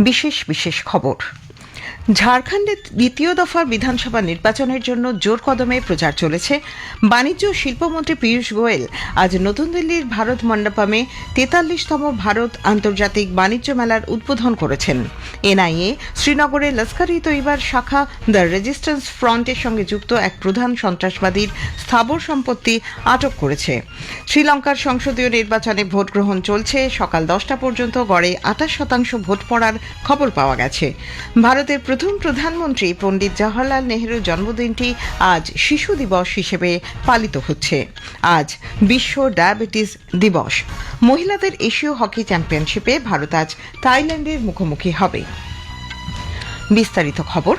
বিশেষ বিশেষ খবর। ঝাড়খণ্ডে দ্বিতীয় দফার বিধানসভা নির্বাচনের জন্য জোর কদমে প্রচার চলেছে। বাণিজ্য ও শিল্পমন্ত্রী পীয়ূষ গোয়েল আজ নতুন দিল্লির ভারত মণ্ডপমে ৪৩তম ভারত আন্তর্জাতিক বাণিজ্য মেলার উদ্বোধন করেছেন। এনআইএ শ্রীনগরে লস্কর ই তৈবার শাখা দ্য রেজিস্ট্যান্স ফ্রন্টের সঙ্গে যুক্ত এক প্রধান সন্ত্রাসবাদীর স্থাবর সম্পত্তি আটক করেছে। শ্রীলঙ্কার সংসদীয় নির্বাচনে ভোট গ্রহণ চলছে। সকাল 10টা পর্যন্ত গড়ে ২৮% ভোট পড়ার খবর পাওয়া গেছে। ভারতের প্রথম প্রধানমন্ত্রী পণ্ডিত জওহরলাল নেহরুর জন্মদিনটি আজ শিশু দিবস হিসেবে পালিত হচ্ছে। আজ বিশ্ব ডায়াবেটিস দিবস। মহিলাদের এশীয় হকি চ্যাম্পিয়নশিপে ভারত আজ থাইল্যান্ডের মুখোমুখি হবে। বিস্তারিত খবর।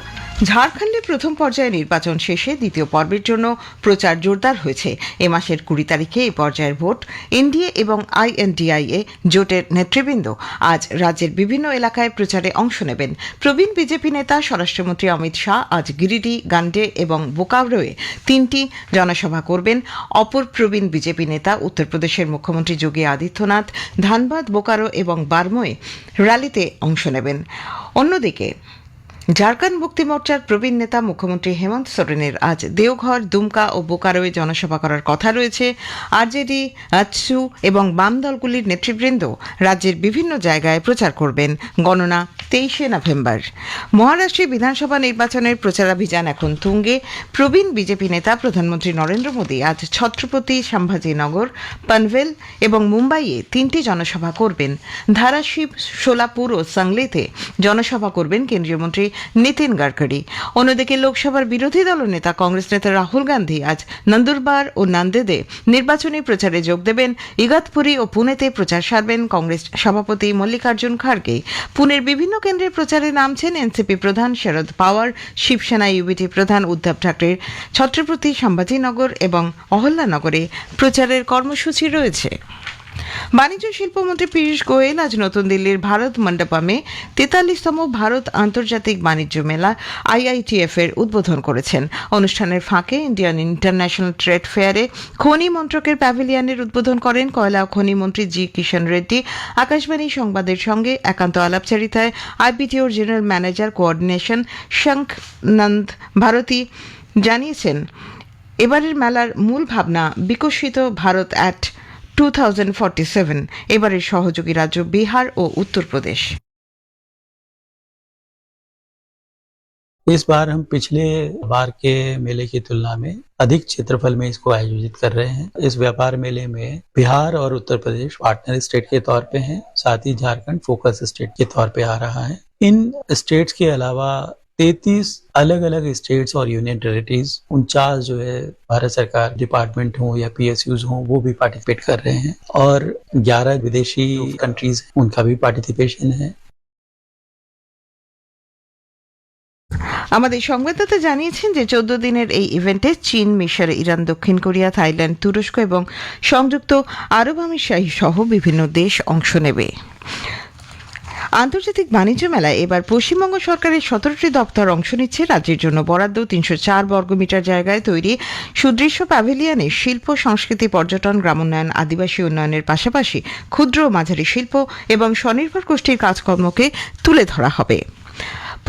ঝাড়খণ্ডে প্রথম পর্যায়ে নির্বাচন শেষে দ্বিতীয় পর্বের জন্য প্রচার জোরদার হয়েছে। এ মাসের 20 তারিখে এই পর্যায়ের ভোট। এনডিএ এবং আইএনডিআইএ জোটের নেতৃবৃন্দ আজ রাজ্যের বিভিন্ন এলাকায় প্রচারে অংশ নেবেন। প্রবীণ বিজেপি নেতা স্বরাষ্ট্রমন্ত্রী অমিত শাহ আজ গিরিডি, গান্ডে এবং বোকারোয়ে 3টি জনসভা করবেন। অপর প্রবীণ বিজেপি নেতা উত্তরপ্রদেশের মুখ্যমন্ত্রী যোগী আদিত্যনাথ ধানবাদ, বোকারো এবং বারমোয়ে র্যালিতে অংশ নেবেন। অন্যদিকে ঝাড়খণ্ড মুক্তি মোর্চার প্রবীণ নেতা মুখ্যমন্ত্রী হেমন্ত সোরেনের আজ দেওঘর, দুমকা ও বোকারোয়ে জনসভা করার কথা রয়েছে। আরজেডি, আজসু এবং বাম দলগুলির নেতৃবৃন্দ রাজ্যের বিভিন্ন জায়গায় প্রচার করবেন। গণনা 23শে নভেম্বর। মহারাষ্ট্রে বিধানসভা নির্বাচনের প্রচারাভিযান এখন তুঙ্গে। প্রবীণ বিজেপি নেতা প্রধানমন্ত্রী নরেন্দ্র মোদী আজ ছত্রপতি সম্ভাজিনগর, পনভেল এবং মুম্বাইয়ে 3টি জনসভা করবেন। ধারাশিব, সোলাপুর ও সাংলিতে জনসভা করবেন কেন্দ্রীয় মন্ত্রী নীতিন গডকরি। অন্যদিকে লোকসভার বিরোধী দলনেতা কংগ্রেস নেতা রাহুল গান্ধী আজ নন্দুরবার ও নান্দেদে নির্বাচনী প্রচারে যোগ দেবেন। ইগতপুরী ও পুনেতে প্রচার সারবেন কংগ্রেস সভাপতি মল্লিকার্জুন খাড়গে। পুনের বিভিন্ন কেন্দ্রে প্রচারে নামছেন এনসিপি প্রধান শরদ পাওয়ার, শিবসেনা ইউবিটি প্রধান উদ্ধব ঠাকরের। ছত্রপতি সম্ভাজিনগর এবং অহল্যানগরে প্রচারের কর্মসূচি রয়েছে। বাণিজ্য শিল্পমন্ত্রী পীয়ূষ গোয়েল আজ নতুন দিল্লির ভারত মণ্ডপমে ৪৩তম ভারত আন্তর্জাতিক বাণিজ্য মেলা আইআইটিএফ এর উদ্বোধন করেছেন। অনুষ্ঠানের ফাঁকে ইন্ডিয়ান ইন্টারন্যাশনাল ট্রেড ফেয়ারে খনি মন্ত্রকের প্যাভিলিয়নের উদ্বোধন করেন কয়লা ও খনি মন্ত্রী জি কিষণ রেড্ডি। আকাশবাণী সংবাদের সঙ্গে একান্ত আলাপচারিতায় আইপিটিওর জেনারেল ম্যানেজার কোঅর্ডিনেশন শঙ্খ নন্দ ভারতী জানিয়েছেন, এবারের মেলার মূল ভাবনা বিকশিত ভারত অ্যাট 2047। এবারের সহযোগী রাজ্য বিহার ও উত্তরপ্রদেশ। इस बार हम पिछले बार के मेले की तुलना में अधिक क्षेत्रफल में इसको आयोजित कर रहे हैं। इस व्यापार मेले में बिहार और उत्तर प्रदेश पार्टनर स्टेट के तौर पे हैं, साथ ही झारखंड फोकस स्टेट के तौर पे आ रहा है। इन स्टेट्स के अलावा 33 अलग अलग स्टेट्स और यूनियन टेरिटरीज, 49 जो है भारत सरकार डिपार्टमेंट हो या PSUs हो, वो भी पार्टिसिपेट कर रहे हैं और 11 विदेशी कंट्रीज उनका भी पार्टिसिपेशन है। আমাদের সংবাদদাতা জানিয়েছেন যে 14 দিনের এই ইভেন্টে চীন, মিশর, ইরান, দক্ষিণ কোরিয়া, থাইল্যান্ড, তুরস্ক এবং সংযুক্ত আরব আমিরশাহী সহ বিভিন্ন দেশ অংশ নেবে। আন্তর্জাতিক বাণিজ্য মেলায় এবার পশ্চিমবঙ্গ সরকারের 17টি দপ্তর অংশ নিচ্ছে। রাজ্যের জন্য বরাদ্দ 304 বর্গমিটার জায়গায় তৈরি সুদৃশ্য প্যাভিলিয়নে শিল্প, সংস্কৃতি, পর্যটন, গ্রামোন্নয়ন, আদিবাসী উন্নয়নের পাশাপাশি ক্ষুদ্র ও মাঝারি শিল্প এবং স্বনির্ভর গোষ্ঠীর কাজকর্মকে তুলে ধরা হবে।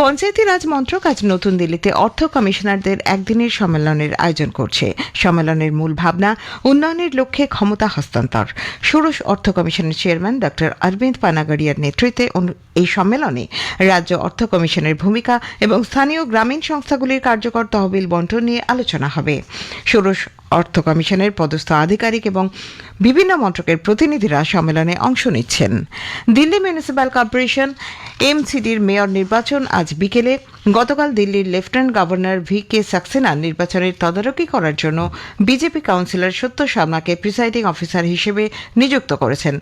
পঞ্চায়েতি রাজ মন্ত্রক আজ নতুন দিল্লিতে অর্থ কমিশনারদের একদিনের সম্মেলনের আয়োজন করছে। সম্মেলনের মূল ভাবনা উন্নয়নের লক্ষ্যে ক্ষমতা হস্তান্তর। ষোড়শ অর্থ কমিশনের চেয়ারম্যান ডক্টর অরবিন্দ পানাগড়িয়ার নেতৃত্বে এই সম্মেলনে রাজ্য অর্থ কমিশনের ভূমিকা এবং স্থানীয় গ্রামীণ সংস্থাগুলির কার্যকর তহবিল বন্টন নিয়ে আলোচনা হবে। ষোড়শ অর্থ কমিশনের পদস্থ আধিকারিক এবং বিভিন্ন মন্ত্রকের প্রতিনিধিরা সম্মেলনে অংশ নিচ্ছেন। দিল্লি মিউনিসিপ্যাল কর্পোরেশন এমসিডির মেয়র নির্বাচন আজ বিকেলে। গতকাল দিল্লির লেফটেন্যান্ট গভর্নর VK সাক্সেনা নির্বাচনের তদারকি করার জন্য বিজেপি কাউন্সিলর সত্য শর্মাকে প্রিসাইডিং অফিসার হিসেবে নিযুক্ত করেছেন।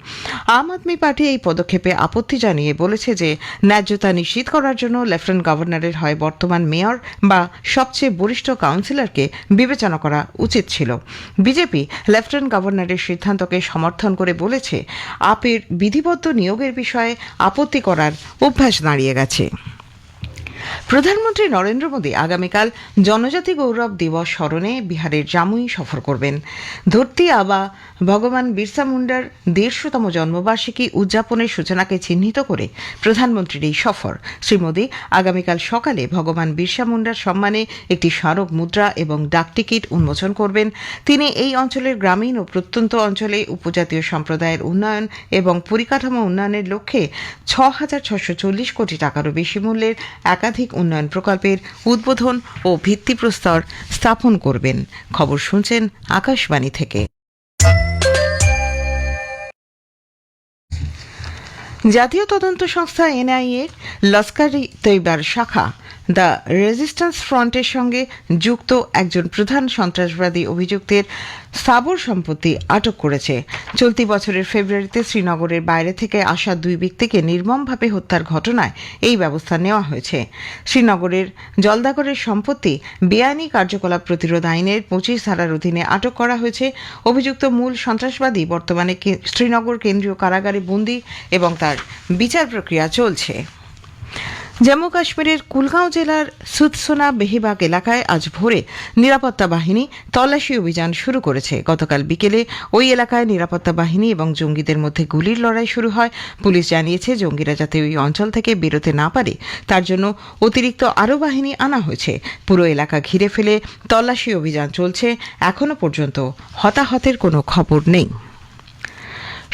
আম আদমি পার্টি এই পদক্ষেপে আপত্তি জানিয়ে বলেছে যে ন্যায্যতা নিশ্চিত করার জন্য লেফটেন্যান্ট গভর্নরের হয় বর্তমান মেয়র বা সবচেয়ে বরিষ্ঠ কাউন্সিলরকে বিবেচনা করা উচিত ছিল। বিজেপি লেফটেন্যান্ট গভর্নরের সিদ্ধান্তকে সমর্থন করে বলেছে, আপের বিধিবদ্ধ নিয়োগের বিষয়ে আপত্তি করার অভ্যাস দাঁড়িয়ে গেছে। প্রধানমন্ত্রী নরেন্দ্র মোদী আগামীকাল জনজাতি গৌরব দিবস স্মরণে বিহারের জামুই সফর করবেন। ধরতি আবা ভগবান বিরসা মুন্ডার ১৫০তম জন্মবার্ষিকী উদযাপনের সূচনাকে চিহ্নিত করে প্রধানমন্ত্রীর এই সফর। শ্রী মোদী আগামীকাল সকালে ভগবান বিরসা মুন্ডার সম্মানে একটি স্মারক মুদ্রা এবং ডাকটিকিট উন্মোচন করবেন। তিনি এই অঞ্চলের গ্রামীণ ও প্রত্যন্ত অঞ্চলে উপজাতীয় সম্প্রদায়ের উন্নয়ন এবং পরিকাঠামো উন্নয়নের লক্ষ্যে ৬,৬৪০ কোটি টাকারও বেশি মূল্যের একাধিক উন্নয়ন প্রকল্পের উদ্বোধন ও ভিত্তিপ্রস্তর স্থাপন করবেন। খবর শুনছেন আকাশবাণী থেকে। জাতীয় তদন্ত সংস্থা এনআইএ লস্কর-ই তৈবার শাখা দ্য রেজিস্ট্যান্স ফ্রন্টের সঙ্গে যুক্ত একজন প্রধান সন্ত্রাসবাদী অভিযুক্তের স্থাবর সম্পত্তি আটক করেছে। চলতি বছরের ফেব্রুয়ারিতে শ্রীনগরের বাইরে থেকে আসা দুই ব্যক্তিকে নির্মমভাবে হত্যার ঘটনায় এই ব্যবস্থা নেওয়া হয়েছে। শ্রীনগরের জলদাগরের সম্পত্তি বেআইনি কার্যকলাপ প্রতিরোধ আইনের ২৫ ধারার অধীনে আটক করা হয়েছে। অভিযুক্ত মূল সন্ত্রাসবাদী বর্তমানে শ্রীনগর কেন্দ্রীয় কারাগারে বন্দী এবং তার বিচার প্রক্রিয়া চলছে। জম্মু কাশ্মীরের কুলগাঁও জেলার সুদসোনা বেহিবাগ এলাকায় আজ ভোরে নিরাপত্তা বাহিনী তল্লাশি অভিযান শুরু করেছে। গতকাল বিকেলে ওই এলাকায় নিরাপত্তা বাহিনী এবং জঙ্গিদের মধ্যে গুলির লড়াই শুরু হয়। পুলিশ জানিয়েছে জঙ্গিরা যাতে ওই অঞ্চল থেকে বেরোতে না পারে তার জন্য অতিরিক্ত আরও বাহিনী আনা হয়েছে। পুরো এলাকা ঘিরে ফেলে তল্লাশি অভিযান চলছে। এখনও পর্যন্ত হতাহতের কোনো খবর নেই।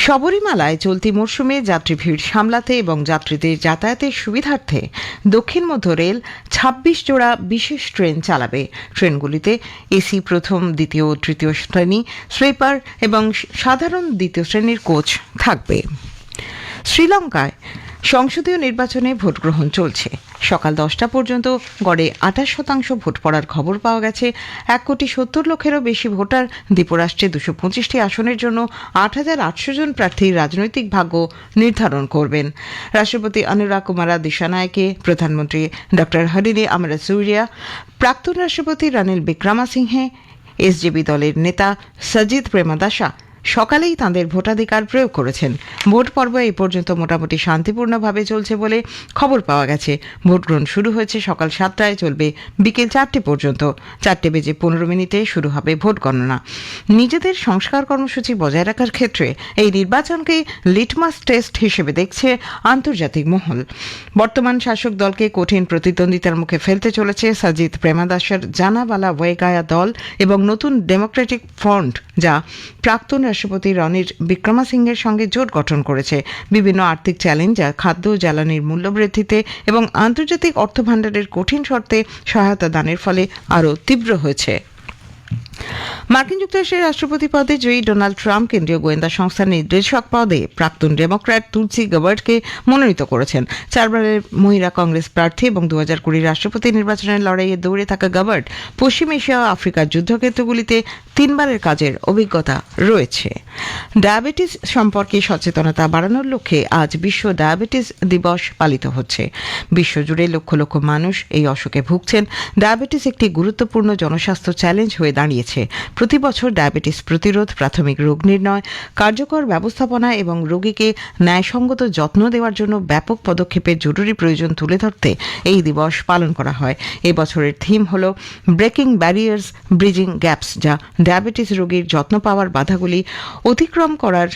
শবরীমালায় চলতি মরশুমে যাত্রী ভিড় সামলাতে এবং যাত্রীদের যাতায়াতের সুবিধার্থে দক্ষিণ মধ্য রেল ২৬ জোড়া বিশেষ ট্রেন চালাবে। ট্রেনগুলিতে এসি প্রথম, দ্বিতীয় ও তৃতীয় শ্রেণী, স্লিপার এবং সাধারণ দ্বিতীয় শ্রেণীর কোচ থাকবে। শ্রীলঙ্কায় সংসদীয় নির্বাচনে ভোট গ্রহণ চলছে। সকাল ১০টা পর্যন্ত গড়ে ২৮% ভোট পড়ার খবর পাওয়া গেছে। ১,৭০,০০,০০০-এরও বেশি ভোটার দ্বীপরাষ্ট্রে ২২৫টি আসনের জন্য ৮,৮০০ জন প্রার্থীর রাজনৈতিক ভাগ্য নির্ধারণ করবেন। রাষ্ট্রপতি অনুরাগ কুমারা দিশানায়কে, প্রধানমন্ত্রী ড হরিনি আমরাসুরিয়া, প্রাক্তন রাষ্ট্রপতি রনিল বিক্রমাসিংহে, এসজেপি দলের নেতা সজিত প্রেমাদাসা সকালেই তাঁদের ভোটাধিকার প্রয়োগ করেছেন। ভোট পর্ব এই পর্যন্ত মোটামুটি শান্তিপূর্ণভাবে চলছে বলে খবর পাওয়া গেছে। ভোট গ্রহণ শুরু হয়েছে সকাল ৭টায়, চলবে বিকেল ৪টে পর্যন্ত। ৪:১৫ শুরু হবে ভোট গণনা। নিজেদের সংস্কার কর্মসূচি বজায় রাখার ক্ষেত্রে এই নির্বাচনকে লিটমাস টেস্ট হিসেবে দেখছে আন্তর্জাতিক মহল। বর্তমান শাসক দলকে কঠিন প্রতিদ্বন্দ্বিতার মুখে ফেলতে চলেছে সজিত প্রেমাদাসের জানাবালা ওয়েগায়া দল এবং নতুন ডেমোক্রেটিক ফ্রন্ট, যা প্রাক্তন রাষ্ট্রপতি রনিল বিক্রমাসিংহের সঙ্গে জোট গঠন করেছে। বিভিন্ন আর্থিক চ্যালেঞ্জ, যা খাদ্য জ্বালানির মূল্যবৃদ্ধিতে এবং আন্তর্জাতিক অর্থভাণ্ডারের কঠিন শর্তে সহায়তা দানের ফলে আরও তীব্র হয়েছে। মার্কিন যুক্তরাষ্ট্রের রাষ্ট্রপতি পদে জয়ী ডোনাল্ড ট্রাম্প কেন্দ্রীয় গোয়েন্দা সংস্থার নির্দেশক পদে প্রাক্তন ডেমোক্র্যাট তুলসি গাবার্ডকে মনোনীত করেছেন। ৪বারের মহিলা কংগ্রেস প্রার্থী এবং ২০২০ রাষ্ট্রপতি নির্বাচনের লড়াইয়ে দৌড়ে থাকা গাবার্ড পশ্চিম এশিয়া ও আফ্রিকার যুদ্ধক্ষেত্রগুলিতে ৩বারের কাজের অভিজ্ঞতা রয়েছে। ডায়াবেটিস সম্পর্কে সচেতনতা বাড়ানোর লক্ষ্যে আজ বিশ্ব ডায়াবেটিস দিবস পালিত হচ্ছে। বিশ্বজুড়ে লক্ষ লক্ষ মানুষ এই অসুখে ভুগছেন। ডায়াবেটিস একটি গুরুত্বপূর্ণ জনস্বাস্থ্য চ্যালেঞ্জ হয়ে দাঁড়িয়েছে। প্রতি বছর ডায়াবেটিস প্রতিরোধ, প্রাথমিক রোগ নির্ণয়, কার্যকর ব্যবস্থাপনা এবং রোগীকে ন্যায়সঙ্গত যত্ন দেওয়ার জন্য ব্যাপক পদক্ষেপের জরুরি প্রয়োজন তুলে ধরতে এই দিবস পালন করা হয়। এই বছরের থিম হল ব্রেকিং ব্যারিয়ার্স, ব্রিজিং গ্যাপস, যা ডায়াবেটিস রোগীর যত্ন পাওয়ার বাধাগুলি অতিক্রম করার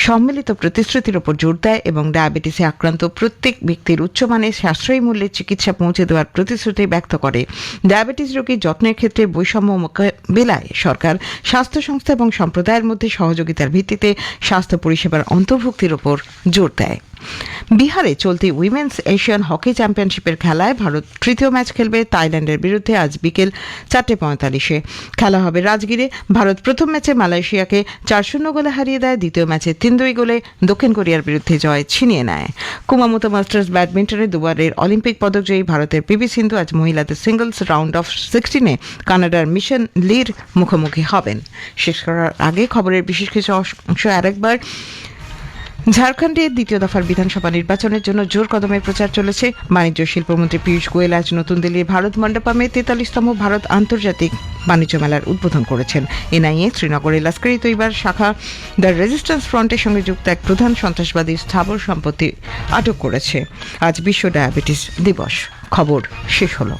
সম্মিলিত প্রতিশ্রুতির উপর জোর দেয় এবং ডায়াবেটিসে আক্রান্ত প্রত্যেক ব্যক্তির উচ্চমানের সাশ্রয়ী মূল্যের চিকিৎসা পৌঁছে দেওয়ার প্রতিশ্রুতি ব্যক্ত করে। ডায়াবেটিস রোগীর যত্নের ক্ষেত্রে বৈষম্য মোকাবিলায় সরকার, স্বাস্থ্য সংস্থা এবং সম্প্রদায়ের মধ্যে সহযোগিতার ভিত্তিতে স্বাস্থ্য পরিষেবার অন্তর্ভুক্তির উপর জোর দেয়। বিহারে চলতি উইমেন্স এশিয়ান হকি চ্যাম্পিয়নশিপের খেলায় ভারত তৃতীয় ম্যাচ খেলবে থাইল্যান্ডের বিরুদ্ধে আজ বিকেল ৪:৪৫। খেলা হবে রাজগিরে। ভারত প্রথম ম্যাচে মালয়েশিয়াকে ৪-০ গোলে হারিয়ে দেয়। দ্বিতীয় ম্যাচে ৩-২ গোলে দক্ষিণ কোরিয়ার বিরুদ্ধে জয় ছিনিয়ে নেয়। কুমামোতো মাস্টার্স ব্যাডমিন্টনে দুবারের অলিম্পিক পদকজয়ী ভারতের পিভি সিন্ধু আজ মহিলাদের সিঙ্গলস রাউন্ড অফ 16-এ কানাডার মিশন লির মুখোমুখি হবেন। শেষ করার আগে খবরের বিশেষ কিছু অংশ আরেকবার। ঝাড়খণ্ডে দ্বিতীয় দফার বিধানসভা নির্বাচনের জন্য জোর কদমে প্রচার চলেছে। বাণিজ্য শিল্পমন্ত্রী পীয়ূষ গোয়েল আজ নতুন দিল্লির ভারত মণ্ডপমে ৪৩তম ভারত আন্তর্জাতিক বাণিজ্য মেলার উদ্বোধন করেছেন। এনআইএ শ্রীনগরে লস্কর-ই তৈবার শাখা দ্য রেজিস্ট্যান্স ফ্রন্টের সঙ্গে যুক্ত এক প্রধান সন্ত্রাসবাদী স্থাবর সম্পত্তি আটক করেছে। আজ বিশ্ব ডায়াবেটিস দিবস। খবর শেষ হলো।